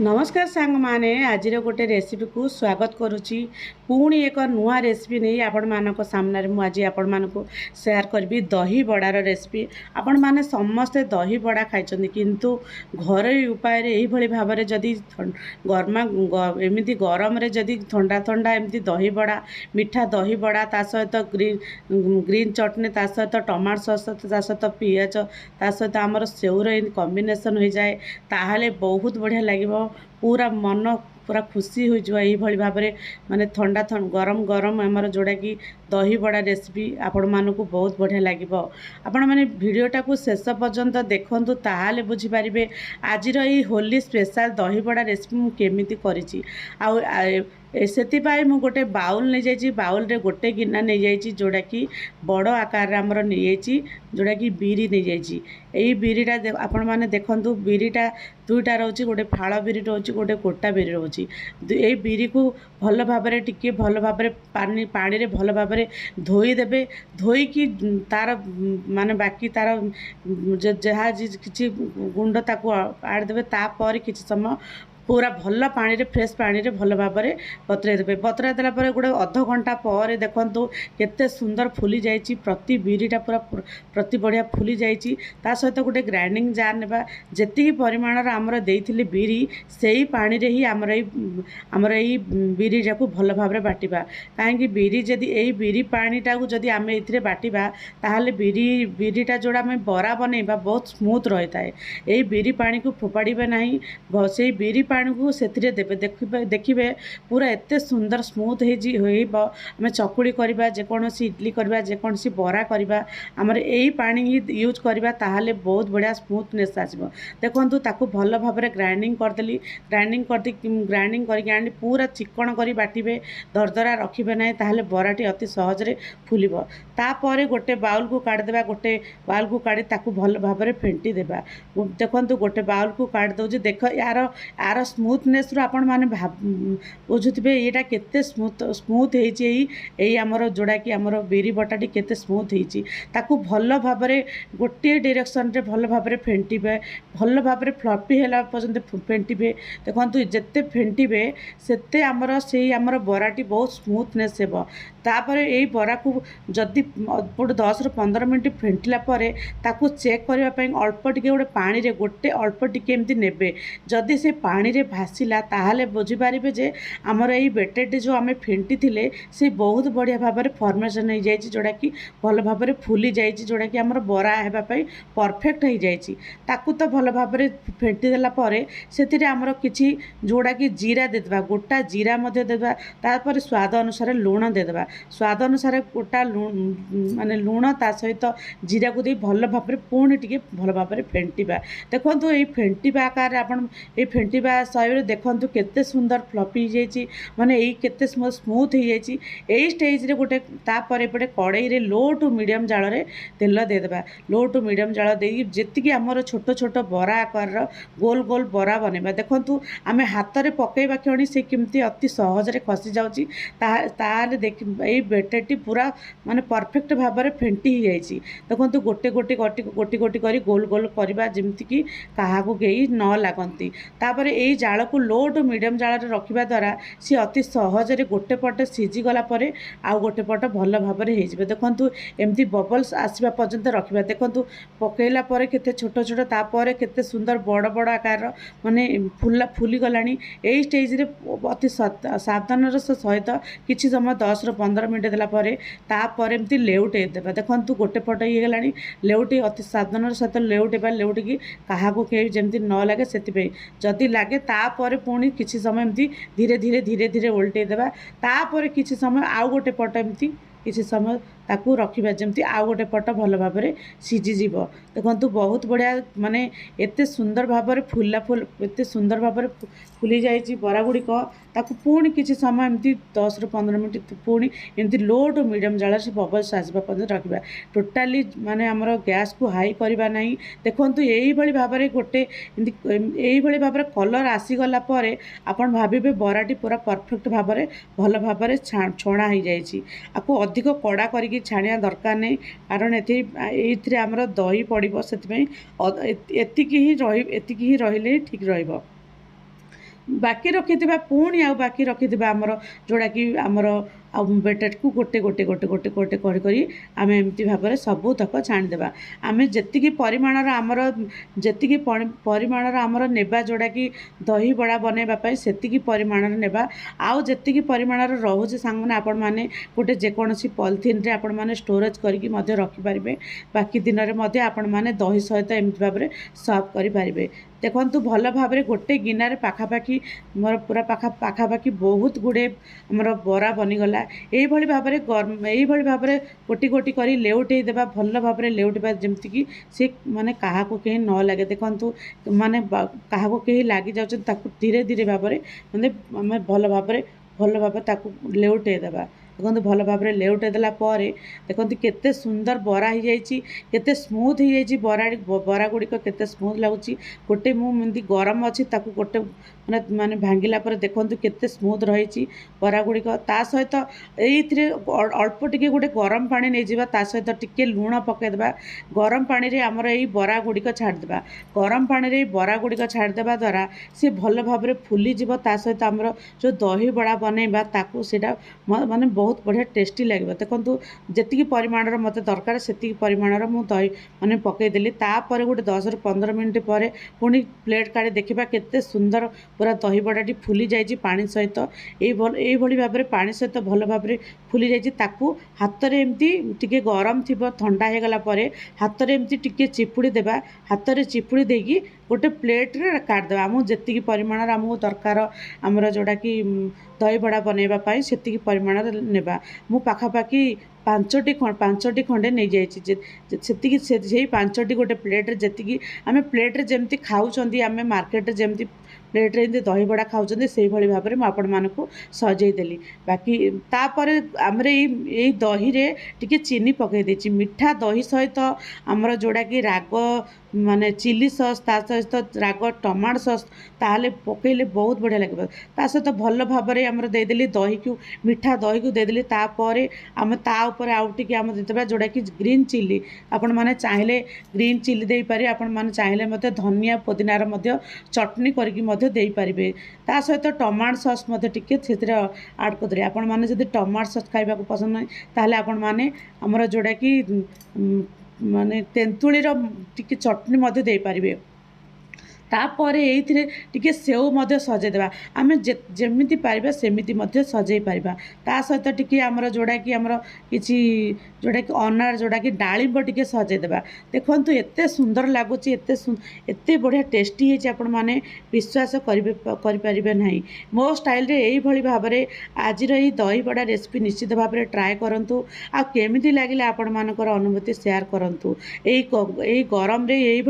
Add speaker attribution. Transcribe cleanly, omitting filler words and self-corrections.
Speaker 1: नमस्कार सांग माने आज गोटे रेसिपी को स्वागत करुच्ची पुणी एक नुआ रेसिपी नहीं आपण मानक सामने मुझे आपण मानक सेयार करी दही बड़ार रेसिपी। आपण माने समस्ते दही बड़ा खाई किंतु घर उपाय यही भाव में जदि गरमा एमती गरम जदि ठंडा ठंडा एमती दही बड़ा मिठा दही बड़ा ता सहित ग्रीन चटनी ता सहित टमाटो सॉस ता सहित पियाज ता सहित आमर सेउर कॉम्बिनेशन हो जाए ताहले बहुत बढ़िया लगे। पूरा मन पूरा खुशी हो भाव में माने ठंडा गरम गरम आमर जोड़ा कि दही बड़ा रेसिपी आपण मानक बहुत बढ़िया लगे। आपण मैंने भिडटा को शेष पर्यंत देखु ताहले बुझीपारे आज होली स्पेशल दही बड़ा रेसिपी मुझे करी से गोटे बाउल नहीं जाइए बाउल रे गोटे गिना नहीं जाइए जोड़ा कि बड़ आकार आमर नहीं जाइए जोड़ा कि बिरी नहीं जाइए यही बिरीटा आपण मैंने देखु बिरीटा दुईटा रोचे गोटे फाड़ बिरी रोचे गोटे गोटा बिरी रोचे ये बिरी को भल भाव टिके भल भाव पानी पानी रे भल भाव धोईदेवे धोईकी तार माने बाकी तार जहाँ किसी गुंड ताको आड़ देवे तापर किसी समय पूरा भल पानी रे फ्रेश पानी रे भल भाव में बतुराई देवे बतुराई देला परे गोटे अध घंटा पर देखंतु केते सुंदर फुली जाइए प्रति बिरीटा पूरा प्रति बढ़िया फुली जाइए ता सहित गोटे ग्राइंडिंग जार नेबा जेतिकी परिमाणर आमर देइथिले बिरी सेही पानी रे ही आमर यही बिरीटा को भल भाव में बाटिबा कहीं बिरी जदि यही बिरी पानीटा को जदि आम ए बाटिबा ताहले बिरीटा जोड़ा आम बरा बनइबा बहुत स्मूथ रही है। यही बिरी पानी को फोपाड़े ना से बिरी पानी को से देवे देखिए पूरा एत सुंदर स्मूथ होमें चकुड़ी करवा जेकोसी इडली करवा जेकोसी बरा करवा आमर यही पानी ही यूज करवा ताहले बहुत बढ़िया स्मूथनेस आसो। देखो ताकू भल भाव में ग्राइंडिंग करदेली ग्राइंडिंग करके पूरा चिकन कर बाटिबे दरदरा रखिबे ना ताहले बराटी अति सहजरे फुलिब। तापर गोटे बाउल को काढ़देवा गोटे बाउल को काढ़ी ताकू भल भाव में फेंटी देवा। देखो गोटे बाउल को काढ़ दौर देख यार यार स्मूथनेस रू आपण माने बुझुवे यहाँ केते स्मूथ यही आमर जोड़ा कि आमर बिरी बटाटी केते स्मूथ होती ताकू भल भाव में गोटे डायरेक्शन रे भल भाव में फेंटिबे भल भाव में फ्लफी है पर्यंत फेंटिबे। देखो जिते फेंटिबे सेते आमर से आमर बराटी बहुत स्मूथनेस हेब। तापर यही बरा को जदि 10 ରୁ 15 मिनट फेंटिला ताकू चेक करने अल्प टिके गोटे पानी रे गोटे अल्प टिके एमती नेबे जदि से पानी रे भासीला ताहले बुझीपारे जे आमर यही बेटेटी जो आम फेंटी थिले से बहुत बढ़िया भाव में फॉर्मेशन हो जाए जोड़ा कि भल भाव में फुली जाए जोड़ा कि आमर बरा होगापी परफेक्ट हो जाए। ताकू तो भल भाव में फेंटी देला से आमर किसी जोड़ा कि जीरा देदेबा गोटा जीरा देदेबा तापर स्वाद अनुसार लुण देदेबा स्वाद अनुसार गोटा माने लुण ता सहित जीरा को दे भल भाव में पुणी टिके भल भाव में फेंटिबा। देखो ये फेंटिबा आकार आपण ये फेंटिबा सही देखु केते सुंदर फ्लफी जाइए माने यही केते स्मूथ हो जाइए। यही स्टेज रे गोटे तापर एपटे कड़ाई रे लो टू मीडियम जाल रे तेल देदेबा लो टू मीडियम जाल दे जी आमर छोट छोट बरा आकार गोल गोल बरा बनइबा। देखु आम हाथ में पकईबा क्षणी से केमती अति सहजरे खसी जाऊँगी ताहले देख यही बेटेटी पूरा माने परफेक्ट भाव में फेंटी ही जाइए। देखो गोटे गोटे गोटी गोटी गोटी कर गोल गोल करवा जमती कि क्या कहीं न लगती तापर यही जाल को लो टू मीडियम जाल रखा द्वारा सी अति सहजरे गोटे पटे सीझीगला आउ गोटे पट भल भाव में हो। देखु एमती बबल्स आसवा पर्यंत रखा देखु पकईला केते छोट छोट तापर केते सुंदर बड़ बड़ आकार माने फुली गलानी। यही स्टेज रे अति सावधान सहित किसी समय 10 ରୁ 15 मिनट देलापर एमती लेउटे देवा। देखु गोटे पट ये गलानी लेउटी अति सावधान सहित लेउटेबा लेउटिकी क्या कहीं जमी न लगे से जदि लगे तापर पुणी किसी समय एमती धीरे धीरे धीरे धीरे उल्टे देवा। तापर किसी समय आउ गोटे पट एमती किसी समय ताकू रखा जमती आउ गोटे पट भल भाव में सीझीज। देखु बहुत बढ़िया माने एते सुंदर भाव में एत सुंदर भाव में फुली जाइए बरा गुड़िक ताकू पुणी किसी समय एमती 10 ରୁ 15 मिनट पुणी एमती लो टू मीडियम जाल से बबल्स आसवा पर्यंत रखा टोटाली माने आमर गैस को हाई करवा ना। देखु यही भाव में गोटे यही भाव में कलर आसीगला आपन भाविबे बराटी पूरा परफेक्ट भाव में भल भाव में छणा हो जाइए। आपको अधिक कड़ा कर छाणिया दरकार नहीं कारण ये आमर दही पड़ो से एतिकी ही रही ठीक रहिबो। ବାକି ରଖିଥିବା ପୁଣି ଆଉ ବାକି ରଖିଥିବା ଆମର ଯେଉଁଟାକି ଆମର ଆଉ ବେଟରକୁ ଗୋଟେ ଗୋଟେ ଗୋଟେ ଗୋଟେ ଗୋଟେ କରି କରି ଆମେ ଏମିତି ଭାବରେ ସବୁତକ ଛାଣିଦେବା। ଆମେ ଯେତିକି ପରିମାଣର ଆମର ଯେତିକି ପରିମାଣର ଆମର ନେବା ଯେଉଁଟାକି ଦହିବଡ଼ା ବନେଇବା ପାଇଁ ସେତିକି ପରିମାଣର ନେବା। ଆଉ ଯେତିକି ପରିମାଣର ରହୁଛି ସାଙ୍ଗମାନେ ଆପଣମାନେ ଗୋଟେ ଯେକୌଣସି ପଲିଥିନରେ ଆପଣମାନେ ଷ୍ଟୋରେଜ୍ କରିକି ମଧ୍ୟ ରଖିପାରିବେ। ବାକି ଦିନରେ ମଧ୍ୟ ଆପଣମାନେ ଦହି ସହିତ ଏମିତି ଭାବରେ ସର୍ଭ କରିପାରିବେ। ଦେଖନ୍ତୁ ଭଲ ଭାବରେ ଗୋଟେ ଗିନାରେ ପାଖାପାଖି ମୋର ପୁରା ପାଖାପାଖି ବହୁତ ଗୁଡ଼ିଏ ଆମର ବରା ବନିଗଲା। ଏଇଭଳି ଭାବରେ ଗୋଟି ଗୋଟି କରି ଲେଉଟେଇ ଦେବା, ଭଲ ଭାବରେ ଲେଉଟିବା ଯେମିତିକି ସେ ମାନେ କାହାକୁ କେହି ନ ଲାଗେ। ଦେଖନ୍ତୁ ମାନେ କାହାକୁ କେହି ଲାଗିଯାଉଛନ୍ତି ତାକୁ ଧୀରେ ଧୀରେ ଭାବରେ ମାନେ ଆମେ ଭଲ ଭାବରେ ତାକୁ ଲେଉଟେଇ ଦେବା। ଦେଖନ୍ତୁ ଭଲ ଭାବରେ ଲେଉଟେଇ ଦେଲା ପରେ ଦେଖନ୍ତୁ କେତେ ସୁନ୍ଦର ବରା ହେଇଯାଇଛି, କେତେ ସ୍ମୁଥ୍ ହେଇଯାଇଛି ବରା ଗୁଡ଼ିକ କେତେ ସ୍ମୁଥ୍ ଲାଗୁଛି। ଗୋଟେ ମୁଁ ଏମିତି ଗରମ ଅଛି ତାକୁ ଗୋଟେ ମାନେ ଭାଙ୍ଗିଲା ପରେ ଦେଖନ୍ତୁ କେତେ ସ୍ମୁଥ୍ ରହିଛି ବରା ଗୁଡ଼ିକ। ତା ସହିତ ଏଇଥିରେ ଅଳ୍ପ ଟିକେ ଗୋଟେ ଗରମ ପାଣି ନେଇଯିବା, ତା ସହିତ ଟିକେ ଲୁଣ ପକାଇଦେବା। ଗରମ ପାଣିରେ ଆମର ଏଇ ବରା ଗୁଡ଼ିକ ଛାଡ଼ିଦେବା। ଗରମ ପାଣିରେ ଏଇ ବରା ଗୁଡ଼ିକ ଛାଡ଼ିଦେବା ଦ୍ୱାରା ସେ ଭଲ ଭାବରେ ଫୁଲିଯିବ। ତା ସହିତ ଆମର ଯେଉଁ ଦହିବଡ଼ା ବନେଇବା ତାକୁ ସେଇଟା ମାନେ ବହୁତ ବଢ଼ିଆ ଟେଷ୍ଟି ଲାଗିବ। ଦେଖନ୍ତୁ ଯେତିକି ପରିମାଣର ମୋତେ ଦରକାର ସେତିକି ପରିମାଣର ମୁଁ ଦହି ମାନେ ପକାଇଦେଲି। ତାପରେ ଗୋଟେ 10ରୁ 15 ମିନିଟ୍ ପରେ ପୁଣି ପ୍ଲେଟ୍ କାଢ଼ି ଦେଖିବା କେତେ ସୁନ୍ଦର ପୁରା ଦହିବଡ଼ାଟି ଫୁଲି ଯାଇଛି ପାଣି ସହିତ। ଏଇଭଳି ଭାବରେ ପାଣି ସହିତ ଭଲ ଭାବରେ ଫୁଲି ଯାଇଛି। ତାକୁ ହାତରେ ଏମିତି ଟିକେ ଗରମ ଥିବ, ଥଣ୍ଡା ହେଇଗଲା ପରେ ହାତରେ ଏମିତି ଟିକେ ଚିପୁଡ଼ି ଦେବା। ହାତରେ ଚିପୁଡ଼ି ଦେଇକି ଗୋଟେ ପ୍ଲେଟ୍ରେ କାଢ଼ିଦେବା। ଆମକୁ ଯେତିକି ପରିମାଣର ଆମକୁ ଦରକାର ଆମର ଯେଉଁଟାକି ଦହିବଡ଼ା ବନେଇବା ପାଇଁ ସେତିକି ପରିମାଣରେ ନେବା। ମୁଁ ପାଖାପାଖି ପାଞ୍ଚଟି ଖଣ୍ଡେ ନେଇଯାଇଛି। ସେତିକି ସେଇ 5ଟି ଗୋଟେ ପ୍ଲେଟ୍ରେ ଯେତିକି ଆମେ ପ୍ଲେଟ୍ରେ ଯେମିତି ଖାଉଛନ୍ତି, ଆମେ ମାର୍କେଟରେ ଯେମିତି ପ୍ଲେଟ୍ରେ ଏମିତି ଦହିବଡ଼ା ଖାଉଛନ୍ତି ସେଇଭଳି ଭାବରେ ମୁଁ ଆପଣମାନଙ୍କୁ ସଜେଇ ଦେଲି। ବାକି ତାପରେ ଆମର ଏଇ ଦହିରେ ଟିକେ ଚିନି ପକାଇ ଦେଇଛି। ମିଠା ଦହି ସହିତ ଆମର ଯେଉଁଟାକି ରାଗ ମାନେ ଚିଲି ସସ୍, ତା ସହିତ ରାଗ ଟମାଟୋ ସସ୍ ତାହେଲେ ପକାଇଲେ ବହୁତ ବଢ଼ିଆ ଲାଗିବ। ତା ସହିତ ଭଲ ଭାବରେ ଆମର ଦେଇଦେଲି ମିଠା ଦହିକୁ ଦେଇଦେଲି। ତାପରେ ଆମେ ତା ଉପରେ ଆଉ ଟିକେ ଆମେ ଦେଇଦେବା ଯେଉଁଟାକି ଗ୍ରୀନ୍ ଚିଲି। ଆପଣମାନେ ଚାହିଁଲେ ଗ୍ରୀନ୍ ଚିଲି ଦେଇପାରିବେ, ଆପଣମାନେ ଚାହିଁଲେ ମଧ୍ୟ ଧନିଆ ପୋଦିନାର ମଧ୍ୟ ଚଟଣି କରିକି ମଧ୍ୟ ଦେଇପାରିବେ। ତା ସହିତ ଟମାଟୋ ସସ୍ ମଧ୍ୟ ଟିକେ ସେଥିରେ ଆଡ଼୍ କରିଦେବେ। ଆପଣମାନେ ଯଦି ଟମାଟୋ ସସ୍ ଖାଇବାକୁ ପସନ୍ଦ ନାହିଁ ତାହେଲେ ଆପଣମାନେ ଆମର ଯେଉଁଟାକି ମାନେ ତେନ୍ତୁଳିର ଟିକେ ଚଟଣି ମଧ୍ୟ ଦେଇପାରିବେ। ତାପରେ ଏଇଥିରେ ଟିକେ ସେଉ ମଧ୍ୟ ସଜେଇଦେବା। ଆମେ ଯେମିତି ପାରିବା ସେମିତି ମଧ୍ୟ ସଜେଇ ପାରିବା। ତା ସହିତ ଟିକେ ଆମର ଯେଉଁଟାକି ଆମର କିଛି ଯେଉଁଟାକି ଯେଉଁଟାକି ଡାଳିମ୍ବ ଟିକେ ସଜେଇଦେବା। ଦେଖନ୍ତୁ ଏତେ ସୁନ୍ଦର ଲାଗୁଛି, ଏତେ ବଢ଼ିଆ ଟେଷ୍ଟି ହେଇଛି, ଆପଣମାନେ ବିଶ୍ୱାସ କରିପାରିବେ ନାହିଁ। ମୋ ଷ୍ଟାଇଲ୍ରେ ଏଇଭଳି ଭାବରେ ଆଜିର ଏଇ ଦହିବଡ଼ା ରେସିପି ନିଶ୍ଚିତ ଭାବରେ ଟ୍ରାଏ କରନ୍ତୁ। ଆଉ କେମିତି ଲାଗିଲା ଆପଣମାନଙ୍କର ଅନୁଭୂତି ସେୟାର କରନ୍ତୁ। ଏଇ ଗରମରେ